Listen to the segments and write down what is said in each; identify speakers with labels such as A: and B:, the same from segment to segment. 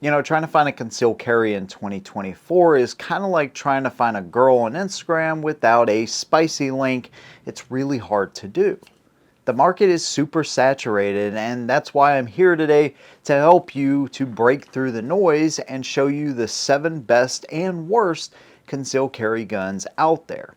A: You know, trying to find a concealed carry in 2024 is kind of like trying to find a girl on Instagram without a spicy link. It's really hard to do. The market is super saturated, and that's why I'm here today to help you to break through the noise and show you the 7 best and worst concealed carry guns out there.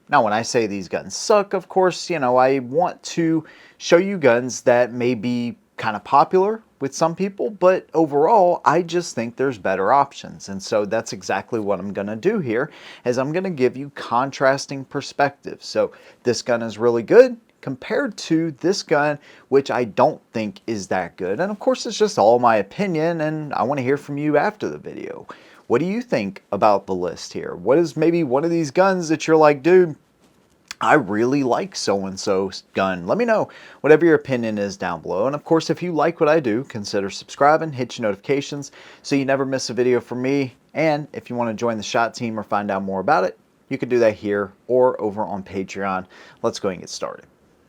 A: Now, when I say these guns suck, of course, you know, I want to show you guns that may be kind of popular with some people, but overall, I just think there's better options. And so that's exactly what I'm going to do here, is I'm going to give you contrasting perspectives. So this gun is really good compared to this gun, which I don't think is that good. And of course, it's just all my opinion, and I want to hear from you after the video. What do you think about the list here? What is maybe one of these guns that you're like, dude, I really like so-and-so's gun? Let me know whatever your opinion is down below. And of course, if you like what I do, consider subscribing, hit your notifications so you never miss a video from me. And if you want to join the SHOT team or find out more about it, you can do that here or over on Patreon. Let's go and get started.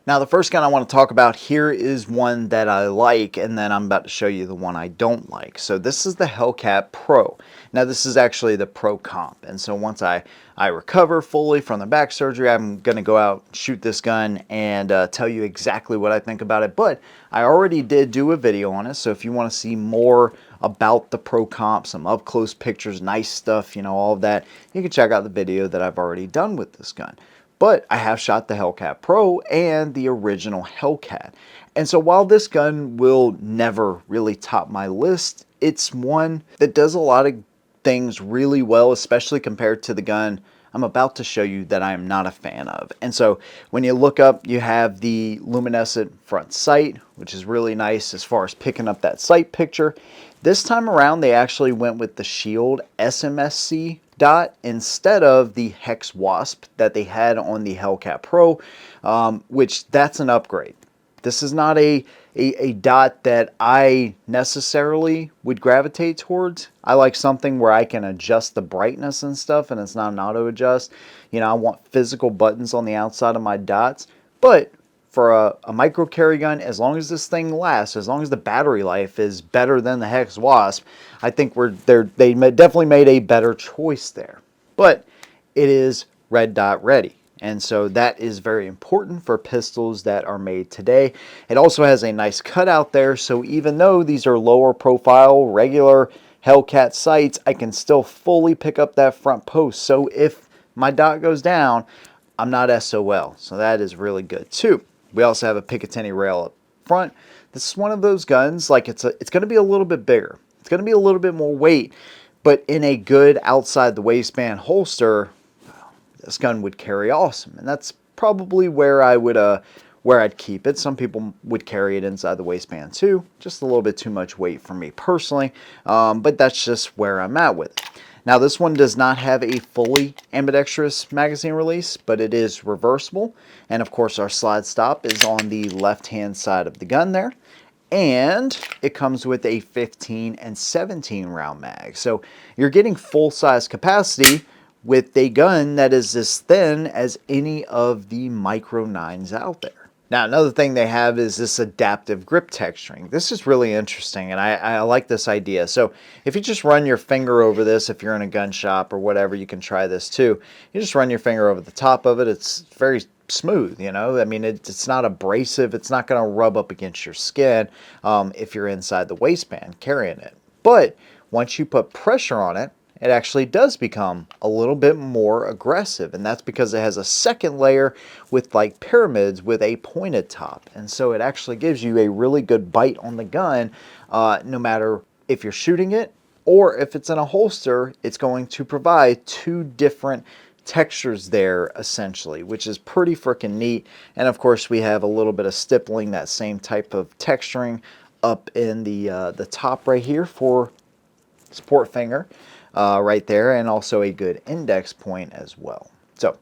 A: Now, the first gun I want to talk about here is one that I like, and then I'm about to show you the one I don't like. So this is the Hellcat Pro. Now, this is actually the Pro Comp, and so once I recover fully from the back surgery, I'm going to go out, shoot this gun, and tell you exactly what I think about it. But I already did do a video on it, so if you want to see more about the Pro Comp, some up-close pictures, nice stuff, you know, all of that, you can check out the video that I've already done with this gun. But I have shot the Hellcat Pro and the original Hellcat. And so while this gun will never really top my list, it's one that does a lot of things really well, especially compared to the gun I'm about to show you that I am not a fan of. And so when you look up, you have the luminescent front sight, which is really nice as far as picking up that sight picture. This time around, they actually went with the Shield SMSC dot instead of the Hex Wasp that they had on the Hellcat Pro, which that's an upgrade. This is not a dot that I necessarily would gravitate towards. I like something where I can adjust the brightness and stuff, and it's not an auto adjust. You know, I want physical buttons on the outside of my dots. But for a micro carry gun, as long as this thing lasts, as long as the battery life is better than the Hex Wasp, I think they definitely made a better choice there. But it is red dot ready. And so that is very important for pistols that are made today. It also has a nice cutout there, so even though these are lower profile, regular Hellcat sights, I can still fully pick up that front post. So if my dot goes down, I'm not SOL. So that is really good too. We also have a Picatinny rail up front. This is one of those guns, like it's going to be a little bit bigger. It's going to be a little bit more weight, but in a good outside the waistband holster, this gun would carry awesome. And that's probably where I would where I'd keep it. Some people would carry it inside the waistband too. Just a little bit too much weight for me personally, but that's just where I'm at with it. Now, this one does not have a fully ambidextrous magazine release, but it is reversible. And of course, our slide stop is on the left-hand side of the gun there. And it comes with a 15 and 17 round mag. So you're getting full-size capacity with a gun that is as thin as any of the Micro 9s out there. Now, another thing they have is this adaptive grip texturing. This is really interesting, and I like this idea. So if you just run your finger over this, if you're in a gun shop or whatever, you can try this too. You just run your finger over the top of it. It's very smooth, you know. I mean, it's not abrasive. It's not going to rub up against your skin if you're inside the waistband carrying it. But once you put pressure on it, it actually does become a little bit more aggressive, and that's because it has a second layer with like pyramids with a pointed top, and so it actually gives you a really good bite on the gun, no matter if you're shooting it or if it's in a holster. It's going to provide two different textures there essentially, which is pretty freaking neat. And of course, we have a little bit of stippling, that same type of texturing up in the top right here for support finger. Right there, and also a good index point as well. So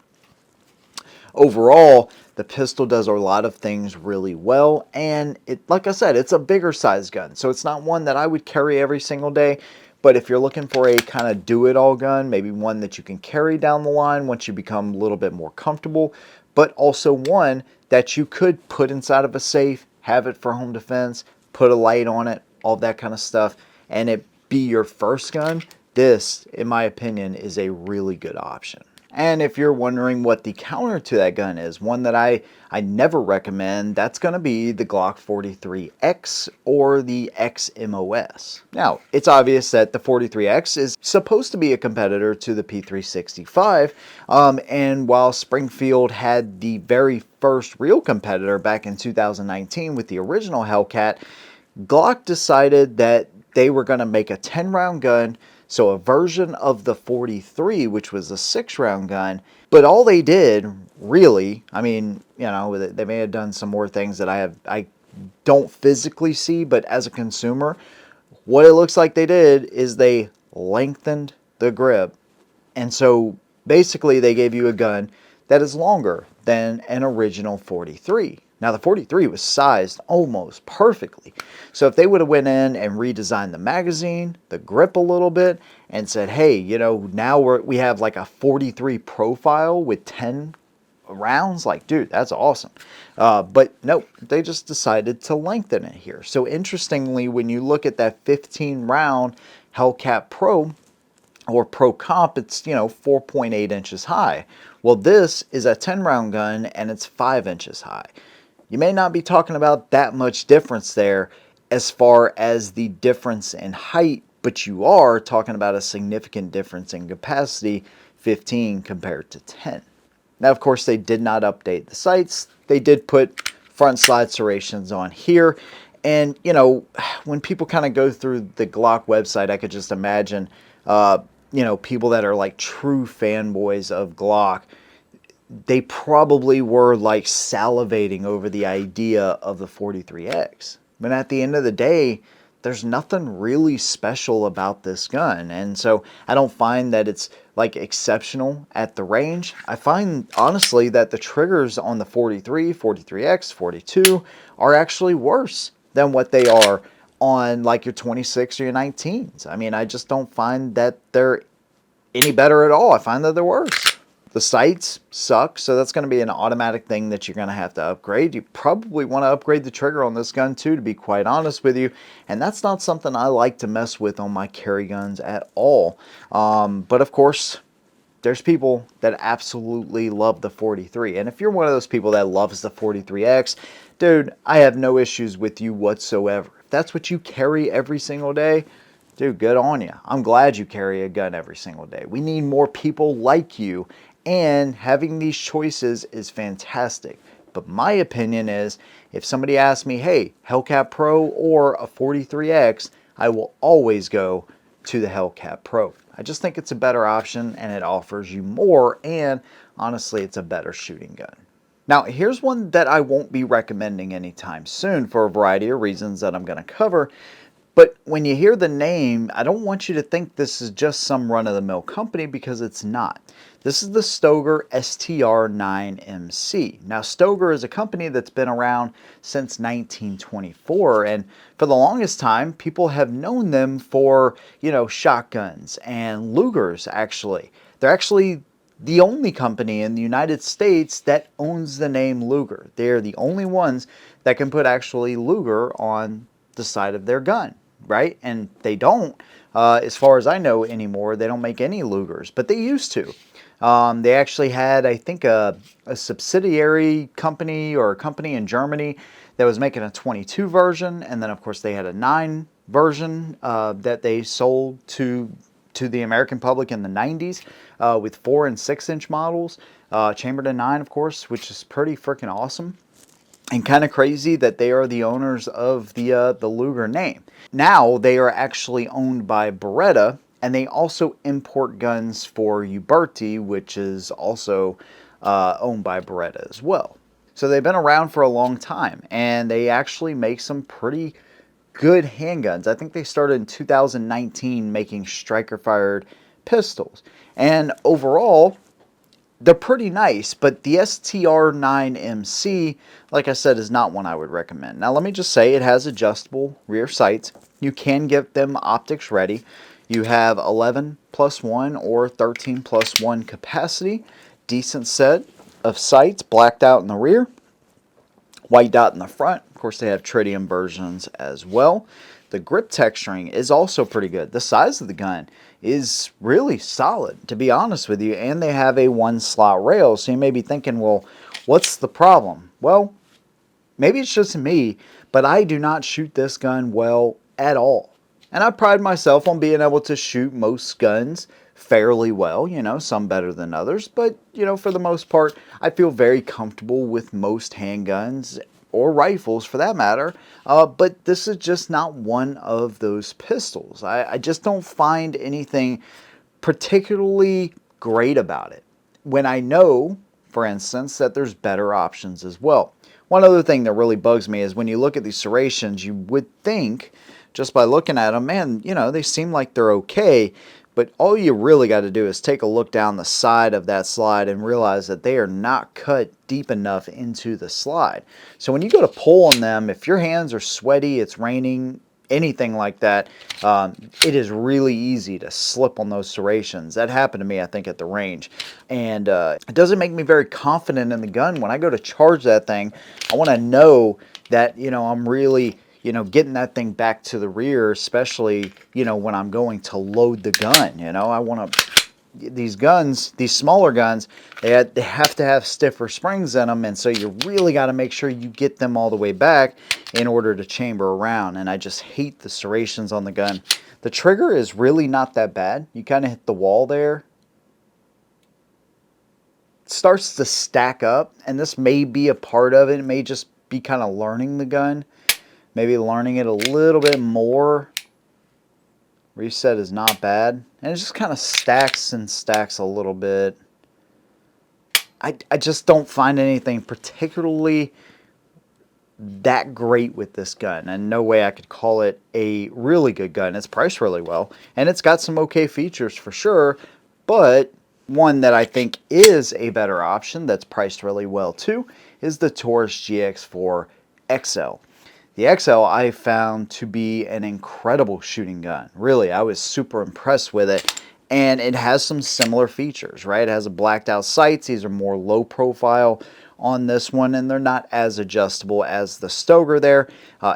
A: overall, the pistol does a lot of things really well, and like I said, it's a bigger size gun, so it's not one that I would carry every single day. But if you're looking for a kind of do-it-all gun, maybe one that you can carry down the line once you become a little bit more comfortable, but also one that you could put inside of a safe, have it for home defense, put a light on it, all that kind of stuff, and it be your first gun, this, in my opinion, is a really good option. And if you're wondering what the counter to that gun is, one that I never recommend, that's going to be the Glock 43X or the XMOS. Now, it's obvious that the 43X is supposed to be a competitor to the P365, and while Springfield had the very first real competitor back in 2019 with the original Hellcat, Glock decided that they were going to make a 10-round gun, so a version of the 43, which was a 6-round gun. But all they did, really, I mean, you know, they may have done some more things that I don't physically see, but as a consumer, what it looks like they did is they lengthened the grip. And so basically they gave you a gun that is longer than an original 43. Now the 43 was sized almost perfectly. So if they would have went in and redesigned the magazine, the grip a little bit, and said, hey, you know, now we have like a 43 profile with 10 rounds, like, dude, that's awesome. But no, they just decided to lengthen it here. So interestingly, when you look at that 15 round Hellcat Pro, or Pro Comp, it's, you know, 4.8 inches high. Well, this is a 10 round gun and it's 5 inches high. You may not be talking about that much difference there as far as the difference in height, but you are talking about a significant difference in capacity, 15 compared to 10. Now, of course, they did not update the sights. They did put front slide serrations on here. And, you know, when people kind of go through the Glock website, I could just imagine, you know, people that are like true fanboys of Glock, they probably were like salivating over the idea of the 43X. But at the end of the day, there's nothing really special about this gun. And so I don't find that it's like exceptional at the range. I find honestly that the triggers on the 43, 43X, 42 are actually worse than what they are on like your 26 or your 19s. I mean, I just don't find that they're any better at all. I find that they're worse. The sights suck, so that's going to be an automatic thing that you're going to have to upgrade. You probably want to upgrade the trigger on this gun too, to be quite honest with you. And that's not something I like to mess with on my carry guns at all. But of course, there's people that absolutely love the 43. And if you're one of those people that loves the 43X, dude, I have no issues with you whatsoever. If that's what you carry every single day, dude, good on you. I'm glad you carry a gun every single day. We need more people like you, and having these choices is fantastic. But my opinion is, if somebody asks me, hey, Hellcat Pro or a 43X, I will always go to the Hellcat Pro. I just think it's a better option and it offers you more, and honestly, it's a better shooting gun. Now, here's one that I won't be recommending anytime soon for a variety of reasons that I'm going to cover. But when you hear the name, I don't want you to think this is just some run-of-the-mill company, because it's not. This is the Stoeger STR-9 MC. Now, Stoeger is a company that's been around since 1924, and for the longest time, people have known them for, you know, shotguns and Lugers, actually. They're actually the only company in the United States that owns the name Luger. They're the only ones that can put actually Luger on the side of their gun, right? And they don't, as far as I know anymore, they don't make any Lugers, but they used to. They actually had, I think, a subsidiary company or a company in Germany that was making a 22 version, and then of course they had a 9 version that they sold to the American public in the 90s with 4 and 6 inch models, chambered in 9, of course, which is pretty freaking awesome. And kind of crazy that they are the owners of the Luger name. Now they are actually owned by Beretta, and they also import guns for Uberti, which is also owned by Beretta as well. So they've been around for a long time, and they actually make some pretty good handguns. I think they started in 2019 making striker-fired pistols. And overall, they're pretty nice, but the STR-9 MC, like I said, is not one I would recommend. Now, let me just say, it has adjustable rear sights. You can get them optics ready. You have 11+1 or 13+1 capacity. Decent set of sights, blacked out in the rear, white dot in the front. Of course, they have tritium versions as well. The grip texturing is also pretty good. The size of the gun is really solid, to be honest with you, and they have a 1-slot rail, so you may be thinking, well, what's the problem? Well, maybe it's just me, but I do not shoot this gun well at all. And I pride myself on being able to shoot most guns fairly well, you know, some better than others, but, you know, for the most part, I feel very comfortable with most handguns, or rifles for that matter, but this is just not one of those pistols. I just don't find anything particularly great about it, when I know, for instance, that there's better options as well. One other thing that really bugs me is when you look at these serrations, you would think, just by looking at them, man, you know, they seem like they're okay, but all you really got to do is take a look down the side of that slide and realize that they are not cut deep enough into the slide. So when you go to pull on them, if your hands are sweaty, it's raining, anything like that, it is really easy to slip on those serrations. That happened to me, I think, at the range. And it doesn't make me very confident in the gun. When I go to charge that thing, I want to know that, you know, I'm really, you know, getting that thing back to the rear, especially, you know, when I'm going to load the gun. You know, I want to, these guns, these smaller guns, they have to have stiffer springs in them, and so you really got to make sure you get them all the way back in order to chamber around. And I just hate the serrations on the gun. The trigger is really not that bad. You kind of hit the wall there. It starts to stack up, and this may be a part of it. It may just be kind of learning the gun. Maybe learning it a little bit more. Reset is not bad. And it just kind of stacks and stacks a little bit. I just don't find anything particularly that great with this gun. And no way I could call it a really good gun. It's priced really well. And it's got some okay features for sure. But one that I think is a better option that's priced really well too is the Taurus GX4 XL. The XL I found to be an incredible shooting gun. Really, I was super impressed with it. And it has some similar features, right? It has a blacked out sights. These are more low profile on this one, and they're not as adjustable as the Stoeger there.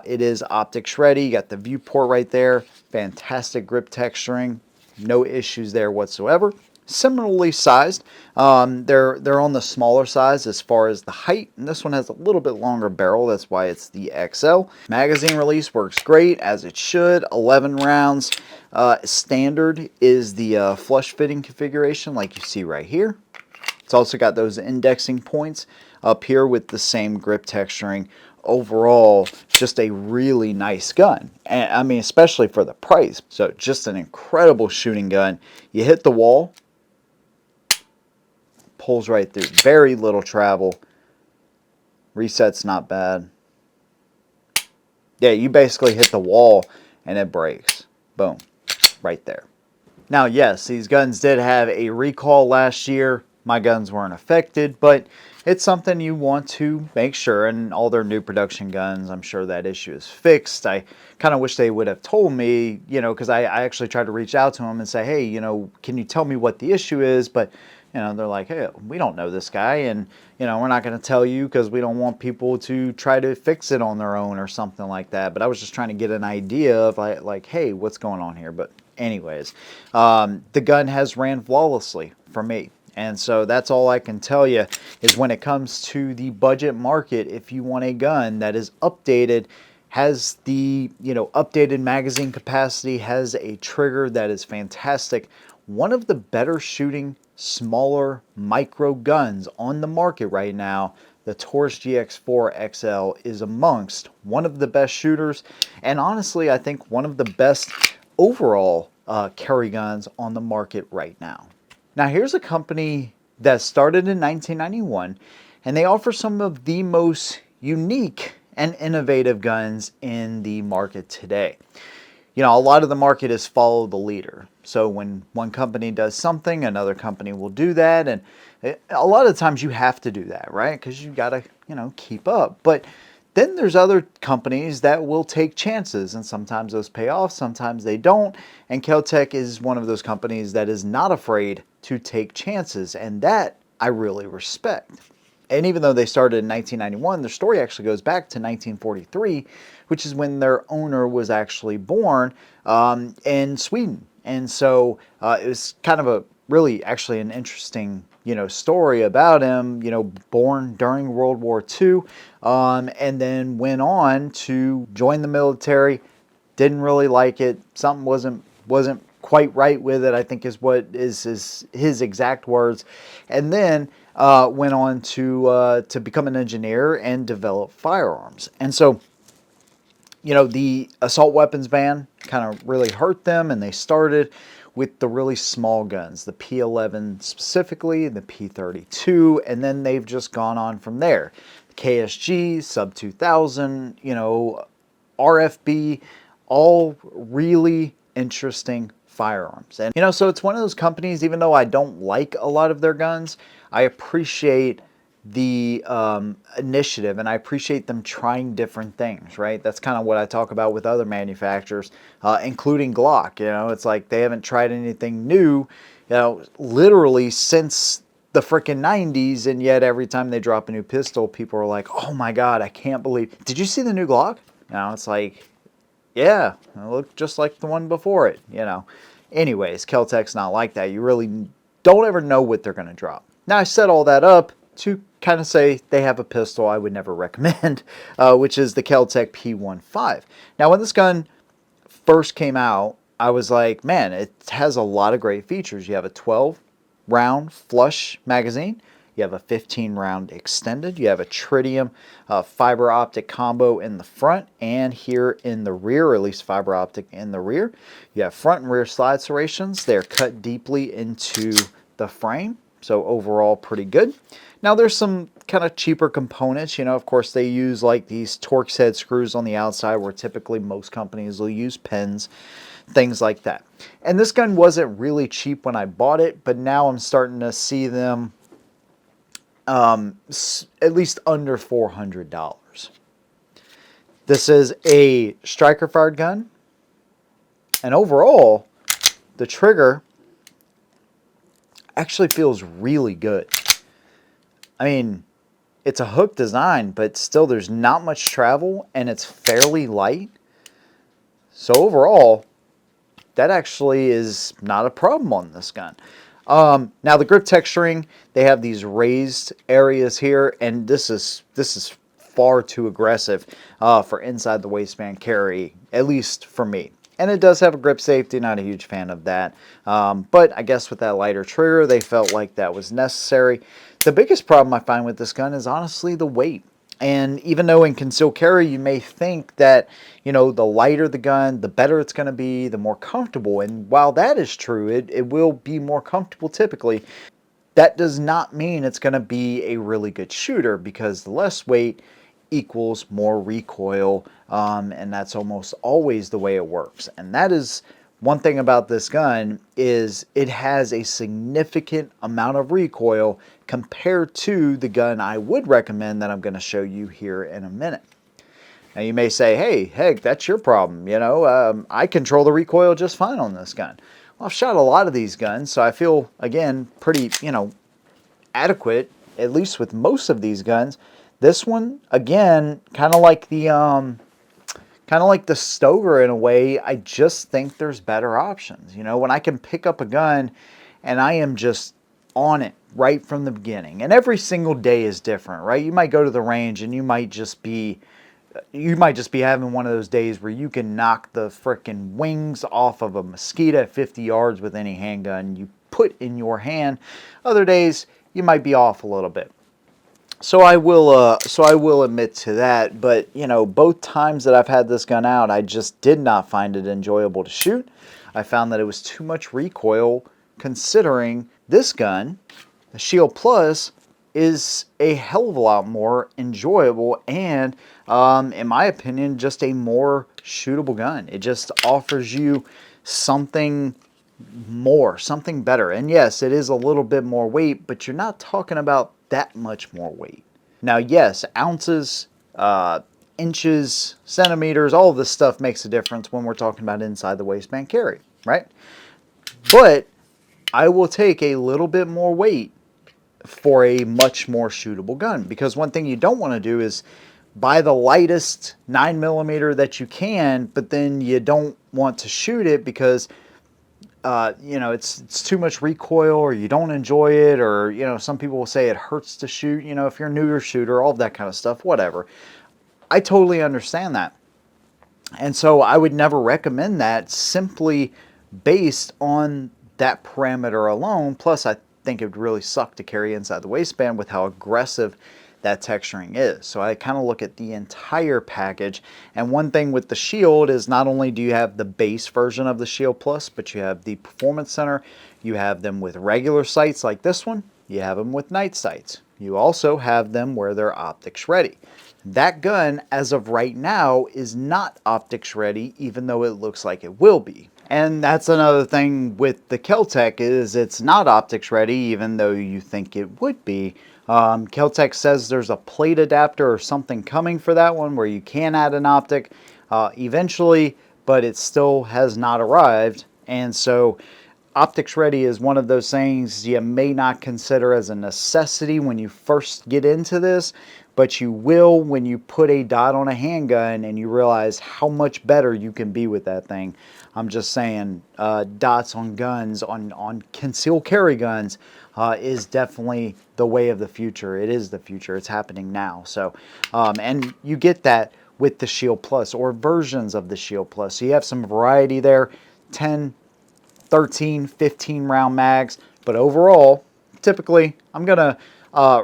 A: It is optics ready. You got the viewport right there. Fantastic grip texturing. No issues there whatsoever. Similarly sized. They're on the smaller size as far as the height, and this one has a little bit longer barrel. That's why it's the XL. Magazine release works great, as it should. 11 rounds. Standard is the flush fitting configuration like you see right here. It's also got those indexing points up here with the same grip texturing. Overall, just a really nice gun, and I mean, especially for the price. So just an incredible shooting gun. You hit the wall, pulls right through, very little travel. Reset's not bad. Yeah, you basically hit the wall and it breaks. Boom, right there. Now, yes, these guns did have a recall last year. My guns weren't affected, but it's something you want to make sure, and all their new production guns, I'm sure that issue is fixed. I kind of wish they would have told me, you know, because I actually tried to reach out to them and say, hey, you know, can you tell me what the issue is? But, you know, they're like, hey, we don't know this guy, and, you know, we're not going to tell you because we don't want people to try to fix it on their own or something like that. But I was just trying to get an idea of, like, hey, what's going on here? But anyways, the gun has ran flawlessly for me. And so that's all I can tell you is when it comes to the budget market, if you want a gun that is updated, has the, you know, updated magazine capacity, has a trigger that is fantastic, one of the better shooting smaller micro guns on the market right now, the Taurus GX4 XL is amongst one of the best shooters, and honestly I think one of the best overall carry guns on the market right now. Now here's a company that started in 1991, and they offer some of the most unique and innovative guns in the market today. You know, a lot of the market is follow the leader. So when one company does something, another company will do that, and a lot of times you have to do that, right? Because you got to, you know, keep up. But then there's other companies that will take chances, and sometimes those pay off, sometimes they don't. And KelTec is one of those companies that is not afraid to take chances, and that I really respect. And even though they started in 1991, their story actually goes back to 1943, which is when their owner was actually born in Sweden. And so it was kind of a really actually an interesting, story about him, born during World War II, and then went on to join the military. Didn't really like it. Something wasn't quite right with it, I think is what is his exact words. And then went on to become an engineer and develop firearms. And so, the assault weapons ban kind of really hurt them, and they started with the really small guns, the P11 specifically, the P32, and then they've just gone on from there. KSG, Sub 2000, RFB, all really interesting firearms. And, so it's one of those companies, even though I don't like a lot of their guns, I appreciate the initiative, and I appreciate them trying different things, right? That's kind of what I talk about with other manufacturers, including Glock. It's like they haven't tried anything new, literally since the frickin' 90s, and yet every time they drop a new pistol, people are like, oh my God, I can't believe, did you see the new Glock? It's like, yeah, it looked just like the one before it, Anyways, KelTec's not like that. You really don't ever know what they're going to drop. Now, I set all that up to kind of say they have a pistol I would never recommend, which is the KelTec P15. Now, when this gun first came out, I was like, man, it has a lot of great features. You have a 12-round flush magazine. You have a 15-round extended. You have a tritium fiber optic combo in the front and here in the rear, or at least fiber optic in the rear. You have front and rear slide serrations. They're cut deeply into the frame, so overall pretty good. Now there's some kind of cheaper components. Of course they use like these Torx head screws on the outside, where typically most companies will use pins, things like that. And this gun wasn't really cheap when I bought it, but now I'm starting to see them at least under $400. This is a striker fired gun, and overall the trigger actually feels really good. I mean, it's a hook design, but still there's not much travel and it's fairly light. So overall, that actually is not a problem on this gun. Now the grip texturing, they have these raised areas here, and this is far too aggressive for inside the waistband carry, at least for me. And it does have a grip safety, not a huge fan of that. But I guess with that lighter trigger, they felt like that was necessary. The biggest problem I find with this gun is honestly the weight. And even though in concealed carry, you may think that, the lighter the gun, the better it's going to be, the more comfortable. And while that is true, it will be more comfortable typically. That does not mean it's going to be a really good shooter, because the less weight equals more recoil, and that's almost always the way it works. And that is one thing about this gun, is it has a significant amount of recoil compared to the gun I would recommend that I'm going to show you here in a minute. Now you may say, hey, heck, that's your problem. I control the recoil just fine on this gun. Well, I've shot a lot of these guns, so I feel, again, pretty, adequate, at least with most of these guns. This one, again, kind of like the Stoeger in a way, I just think there's better options. When I can pick up a gun and I am just on it right from the beginning. And every single day is different, right? You might go to the range and you might just be having one of those days where you can knock the frickin' wings off of a mosquito at 50 yards with any handgun you put in your hand. Other days, you might be off a little bit. So I will admit to that, but both times that I've had this gun out, I just did not find it enjoyable to shoot. I found that it was too much recoil, considering this gun, the Shield Plus, is a hell of a lot more enjoyable and, in my opinion, just a more shootable gun. It just offers you something more, something better. And yes, it is a little bit more weight, but you're not talking about that much more weight. Now, yes, ounces, inches, centimeters, all of this stuff makes a difference when we're talking about inside the waistband carry, right? But I will take a little bit more weight for a much more shootable gun. Because one thing you don't want to do is buy the lightest 9mm that you can, but then you don't want to shoot it because you know, it's too much recoil, or you don't enjoy it, or, you know, some people will say it hurts to shoot, you know, if you're a newer shooter, all of that kind of stuff, whatever. I totally understand that. And so I would never recommend that simply based on that parameter alone. Plus, I think it would really suck to carry inside the waistband with how aggressive that texturing is. So I kind of look at the entire package. And one thing with the Shield is not only do you have the base version of the Shield Plus, but you have the Performance Center. You have them with regular sights like this one. You have them with night sights. You also have them where they're optics ready. That gun, as of right now, is not optics ready, even though it looks like it will be. And that's another thing with the KelTec, is it's not optics ready, even though you think it would be. KelTec says there's a plate adapter or something coming for that one where you can add an optic eventually, but it still has not arrived. And so optics ready is one of those things you may not consider as a necessity when you first get into this, but you will when you put a dot on a handgun and you realize how much better you can be with that thing. I'm just saying, dots on guns, on concealed carry guns, is definitely the way of the future. It is the future. It's happening now. So, and you get that with the Shield Plus or versions of the Shield Plus. So you have some variety there, 10, 13, 15 round mags. But overall, typically, I'm going to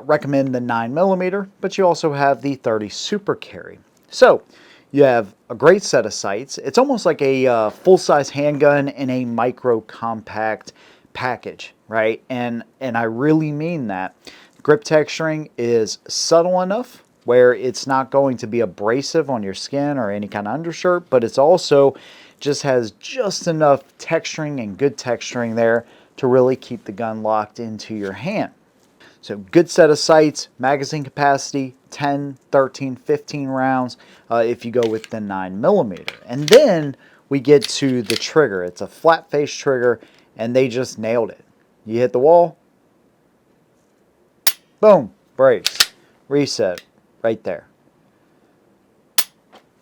A: recommend the 9mm, but you also have the 30 Super Carry. So you have a great set of sights. It's almost like a full-size handgun in a micro compact package, right? And I really mean that. Grip texturing is subtle enough where it's not going to be abrasive on your skin or any kind of undershirt, but it's also just has just enough texturing and good texturing there to really keep the gun locked into your hand. So good set of sights, magazine capacity, 10, 13, 15 rounds if you go with the 9mm. And then we get to the trigger. It's a flat face trigger, and they just nailed it. You hit the wall, boom, brakes, reset, right there.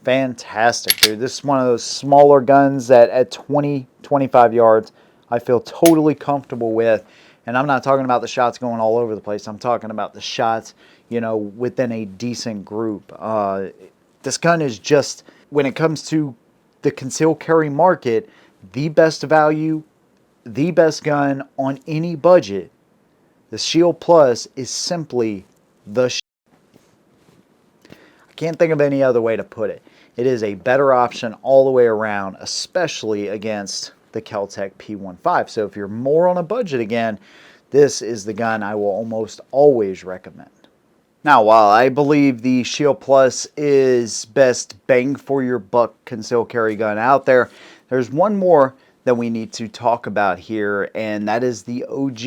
A: Fantastic, dude. This is one of those smaller guns that at 20, 25 yards, I feel totally comfortable with. And I'm not talking about the shots going all over the place. I'm talking about the shots, you know, within a decent group. This gun is just, when it comes to the concealed carry market, the best value, the best gun on any budget. The Shield Plus is simply the shit. I can't think of any other way to put it. It is a better option all the way around, especially against the KelTec P15. So if you're more on a budget again, this is the gun I will almost always recommend. Now, while I believe the Shield Plus is best bang for your buck concealed carry gun out there, there's one more that we need to talk about here, and that is the OG,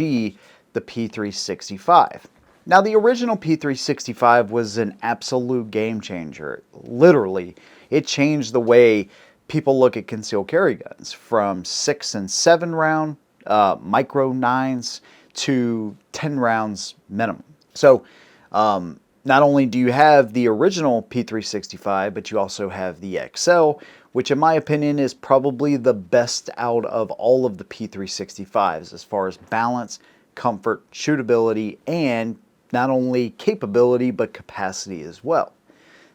A: the P365. Now, the original P365 was an absolute game changer. Literally, it changed the way people look at concealed carry guns from 6 and 7 round micro 9s to 10 rounds minimum. So not only do you have the original P365, but you also have the XL, which in my opinion is probably the best out of all of the P365s as far as balance, comfort, shootability, and not only capability, but capacity as well.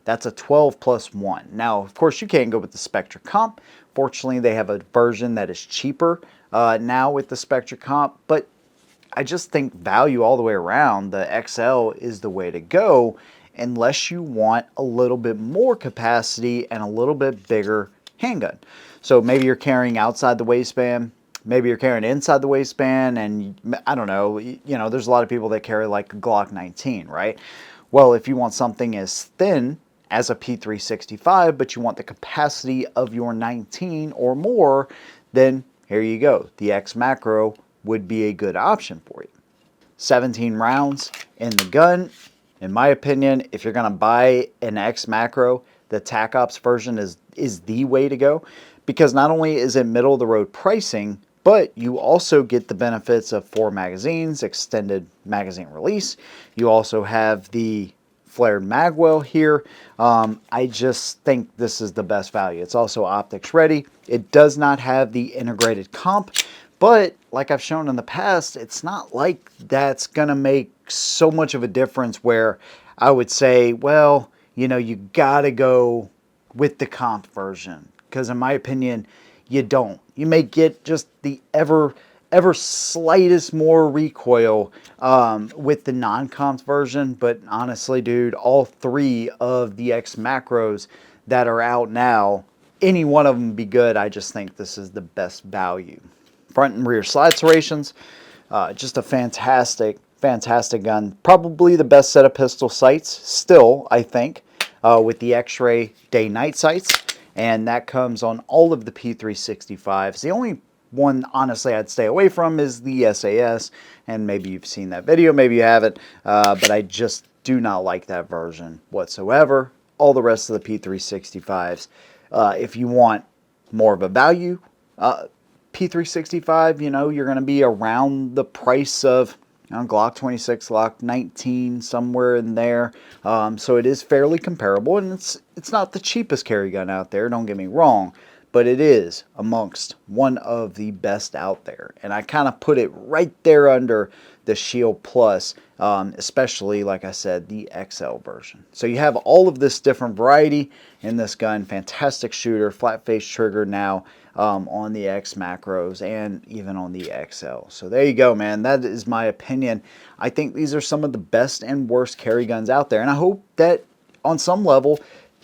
A: That's a 12+1. Now, of course, you can't go with the Spectra Comp. Fortunately, they have a version that is cheaper now with the Spectra Comp, but I just think value all the way around, the XL is the way to go unless you want a little bit more capacity and a little bit bigger handgun. So maybe you're carrying outside the waistband, maybe you're carrying inside the waistband, and I don't know, you know, there's a lot of people that carry like a Glock 19, right? Well, if you want something as thin as a P365, but you want the capacity of your 19 or more, then here you go. The X Macro would be a good option for you. 17 rounds in the gun. In my opinion, if you're gonna buy an X Macro, the TAC Ops version is the way to go, because not only is it middle of the road pricing, but you also get the benefits of 4 magazines, extended magazine release. You also have the flared magwell here. I just think this is the best value. It's also optics ready. It does not have the integrated comp, but like I've shown in the past, it's not like that's gonna make so much of a difference where I would say, well, you know, you gotta go with the comp version, because in my opinion, you don't. You may get just the ever slightest more recoil with the non-comp version, but honestly, dude, all 3 of the X macros that are out now, any one of them be good. I just think this is the best value. Front and rear slide serrations, just a fantastic gun. Probably the best set of pistol sights still, I think, with the X-ray day-night sights. And that comes on all of the P365s. The only one, honestly, I'd stay away from is the SAS, and maybe you've seen that video, maybe you haven't, but I just do not like that version whatsoever. All the rest of the P365s, if you want more of a value P365, you know, you're going to be around the price of Glock 26, Glock 19, somewhere in there. So it is fairly comparable, and it's not the cheapest carry gun out there, don't get me wrong, but it is amongst one of the best out there. And I kind of put it right there under the Shield Plus, especially, like I said, the XL version. So you have all of this different variety in this gun. Fantastic shooter, flat face trigger now on the X macros and even on the XL. So there you go, man. That is my opinion. I think these are some of the best and worst carry guns out there, and I hope that on some level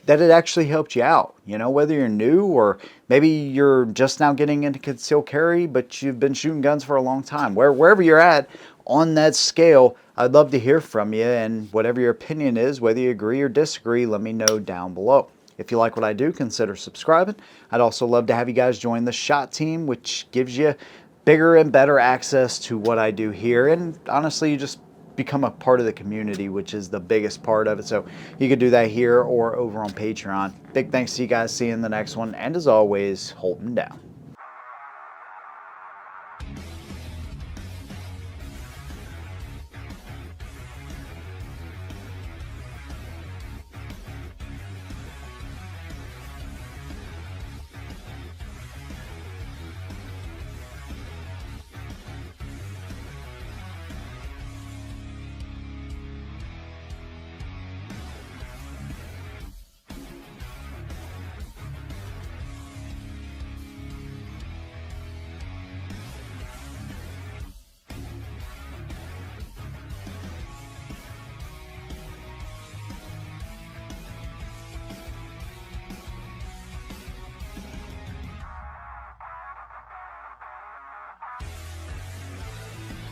A: that it actually helped you out. You know, whether you're new or maybe you're just now getting into concealed carry, but you've been shooting guns for a long time. Wherever you're at on that scale, I'd love to hear from you, and whatever your opinion is, whether you agree or disagree, let me know down below. If you like what I do, consider subscribing. I'd also love to have you guys join the SHOT team, which gives you bigger and better access to what I do here. And honestly, you just become a part of the community, which is the biggest part of it. So you could do that here or over on Patreon. Big thanks to you guys. See you in the next one. And as always, hold 'em down.